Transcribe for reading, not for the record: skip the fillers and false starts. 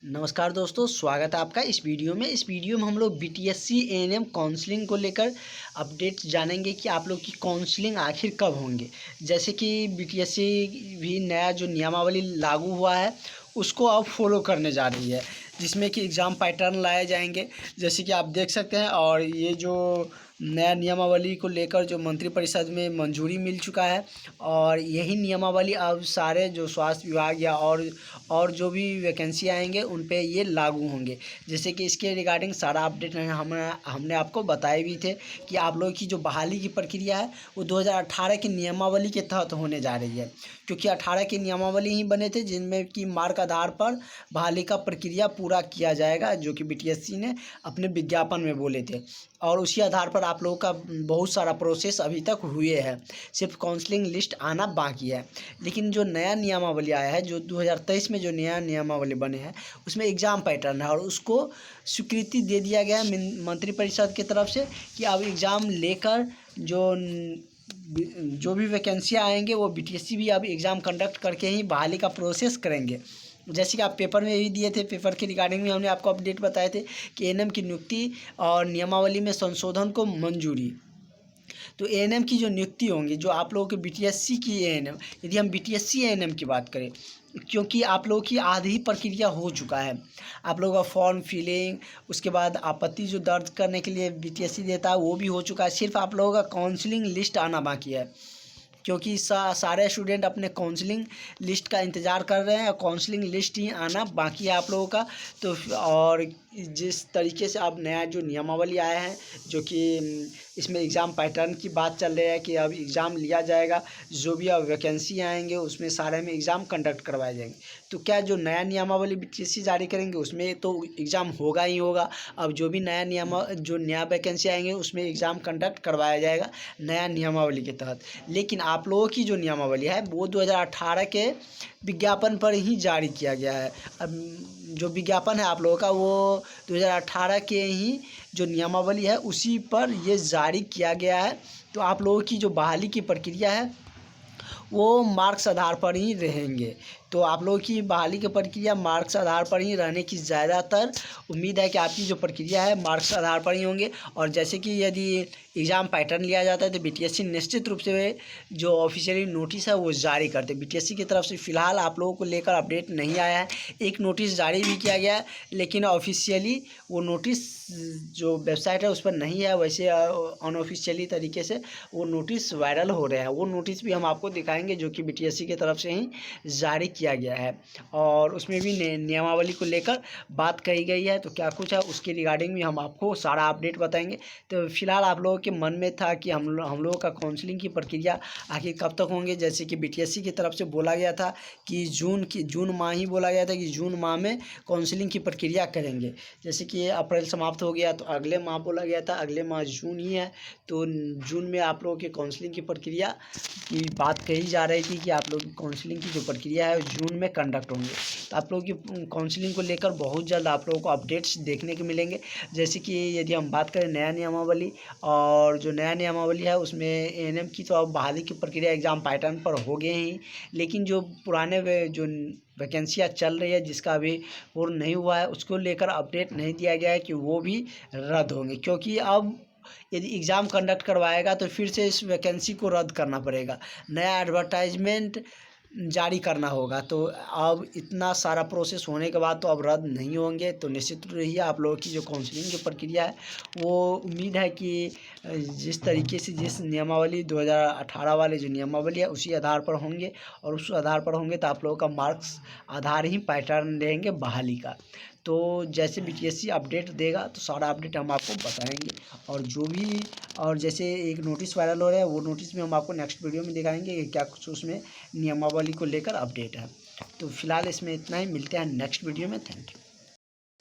नमस्कार दोस्तों, स्वागत है आपका इस वीडियो में। इस वीडियो में हम लोग बीटीएससी एएनएम काउंसलिंग को लेकर अपडेट जानेंगे कि आप लोग की काउंसलिंग आखिर कब होंगे। जैसे कि बीटीएससी भी नया जो नियमावली लागू हुआ है उसको अब फॉलो करने जा रही है, जिसमें कि एग्ज़ाम पैटर्न लाए जाएंगे जैसे कि आप देख सकते हैं। और ये जो नया नियमावली को लेकर जो मंत्रिपरिषद में मंजूरी मिल चुका है, और यही नियमावली अब सारे जो स्वास्थ्य विभाग या और जो भी वैकेंसी आएंगे उन पे ये लागू होंगे। जैसे कि इसके रिगार्डिंग सारा अपडेट हमने आपको बताए भी थे कि आप लोगों की जो बहाली की प्रक्रिया है वो 2018 की नियमावली के तहत होने जा रही है, क्योंकि 18 की नियमावली ही बने थे जिनमें कि मार्क आधार पर बहाली का प्रक्रिया पूरा किया जाएगा, जो कि बीटीएससी ने अपने विज्ञापन में बोले थे। और उसी आधार पर आप लोगों का बहुत सारा प्रोसेस अभी तक हुए हैं, सिर्फ काउंसलिंग लिस्ट आना बाकी है। लेकिन जो नया नियमावली आया है, जो 2023 में जो नया नियमावली बने हैं उसमें एग्ज़ाम पैटर्न है, और उसको स्वीकृति दे दिया गया है मंत्रिपरिषद की तरफ से कि अब एग्ज़ाम लेकर जो भी वैकेंसियाँ आएंगे वो बीटीएससी भी अब एग्ज़ाम कंडक्ट करके ही बहाली का प्रोसेस करेंगे। जैसे कि आप पेपर में भी दिए थे, पेपर के रिगार्डिंग भी हमने आपको अपडेट बताए थे कि एएनएम की नियुक्ति और नियमावली में संशोधन को मंजूरी। तो एएनएम की जो नियुक्ति होंगी, जो आप लोगों के बीटीएससी की एएनएम, यदि हम बीटीएससी एएनएम की बात करें, क्योंकि आप लोगों की आधी प्रक्रिया हो चुका है। आप लोगों का फॉर्म फिलिंग, उसके बाद आपत्ति जो दर्ज करने के लिए बीटीएससी देता है वो भी हो चुका है। सिर्फ आप लोगों का काउंसलिंग लिस्ट आना बाकी है, क्योंकि सारे स्टूडेंट अपने काउंसलिंग लिस्ट का इंतज़ार कर रहे हैं और काउंसलिंग लिस्ट ही आना बाकी है आप लोगों का। तो और जिस तरीके से अब नया जो नियमावली आया है, जो कि इसमें एग्ज़ाम पैटर्न की बात चल रही है कि अब एग्ज़ाम लिया जाएगा, जो भी अब वैकेंसी आएंगे उसमें सारे में एग्ज़ाम कंडक्ट करवाए जाएंगे। तो क्या जो नया नियमावली बीटीएससी जारी करेंगे उसमें तो एग्ज़ाम होगा ही होगा। अब जो भी नया वैकेंसी आएंगे उसमें एग्ज़ाम कंडक्ट करवाया जाएगा नया नियमावली के तहत। लेकिन आप लोगों की जो नियमावली है वो 2018 के विज्ञापन पर ही जारी किया गया है। अब जो विज्ञापन है आप लोगों का वो 2018 के ही जो नियमावली है उसी पर ये जारी किया गया है। तो आप लोगों की जो बहाली की प्रक्रिया है वो मार्क्स आधार पर ही रहेंगे। तो आप लोगों की बहाली की प्रक्रिया मार्क्स आधार पर ही रहने की ज़्यादातर उम्मीद है कि आपकी जो प्रक्रिया है मार्क्स आधार पर ही होंगे। और जैसे कि यदि एग्ज़ाम पैटर्न लिया जाता है तो बीटीएससी निश्चित रूप से जो ऑफिशियली नोटिस है वो जारी करते हैं। बीटीएससी की तरफ से फ़िलहाल आप लोगों को लेकर अपडेट नहीं आया है। एक नोटिस जारी भी किया गया है, लेकिन ऑफिशियली वो नोटिस जो वेबसाइट है उस पर नहीं है। वैसे अनऑफिशियली तरीके से वो नोटिस वायरल हो रहे हैं। वो नोटिस भी हम आपको दिखाएंगे जो कि बीटीएससी की तरफ से ही जारी किया गया है, और उसमें भी नियमावली को लेकर बात कही गई है। तो क्या कुछ है उसके रिगार्डिंग भी हम आपको सारा अपडेट बताएंगे। तो फिलहाल आप लोगों के मन में था कि हम लोगों का काउंसलिंग की प्रक्रिया आखिर कब तक होंगे। जैसे कि बीटीएससी की तरफ से बोला गया था कि जून माह ही बोला गया था कि जून माह में काउंसलिंग की प्रक्रिया करेंगे। जैसे कि अप्रैल समाप्त हो गया तो अगले माह बोला गया था, अगले माह जून ही है। तो जून में आप लोगों के काउंसलिंग की प्रक्रिया की बात कही जा रही थी कि आप लोग की काउंसलिंग की जो प्रक्रिया है जून में कंडक्ट होंगे। तो आप लोगों की काउंसलिंग को लेकर बहुत जल्द आप लोगों को अपडेट्स देखने को मिलेंगे। जैसे कि यदि हम बात करें नया नियमावली, और जो नया नियमावली है उसमें एएनएम की तो अब बहाली की प्रक्रिया एग्ज़ाम पैटर्न पर हो गए ही, लेकिन जो पुराने जो वैकेंसियाँ चल रही है जिसका अभी पूर्ण नहीं हुआ है उसको लेकर अपडेट नहीं दिया गया है कि वो भी रद्द होंगे। क्योंकि अब यदि एग्ज़ाम कंडक्ट करवाएगा तो फिर से इस वैकेंसी को रद्द करना पड़ेगा, नया एडवर्टाइजमेंट जारी करना होगा। तो अब इतना सारा प्रोसेस होने के बाद तो अब रद्द नहीं होंगे। तो निश्चित रहिए आप लोगों की जो काउंसलिंग की प्रक्रिया है वो उम्मीद है कि जिस तरीके से जिस नियमावली 2018 वाले जो नियमावली है उसी आधार पर होंगे, और उस आधार पर होंगे तो आप लोगों का मार्क्स आधार ही पैटर्न रहेंगे बहाली का। तो जैसे बीटीएससी अपडेट देगा तो सारा अपडेट हम आपको बताएंगे। और जैसे एक नोटिस वायरल हो रहा है वो नोटिस में हम आपको नेक्स्ट वीडियो में दिखाएंगे कि क्या कुछ उसमें नियमावली को लेकर अपडेट है। तो फिलहाल इसमें इतना ही, मिलते हैं नेक्स्ट वीडियो में। Thank you.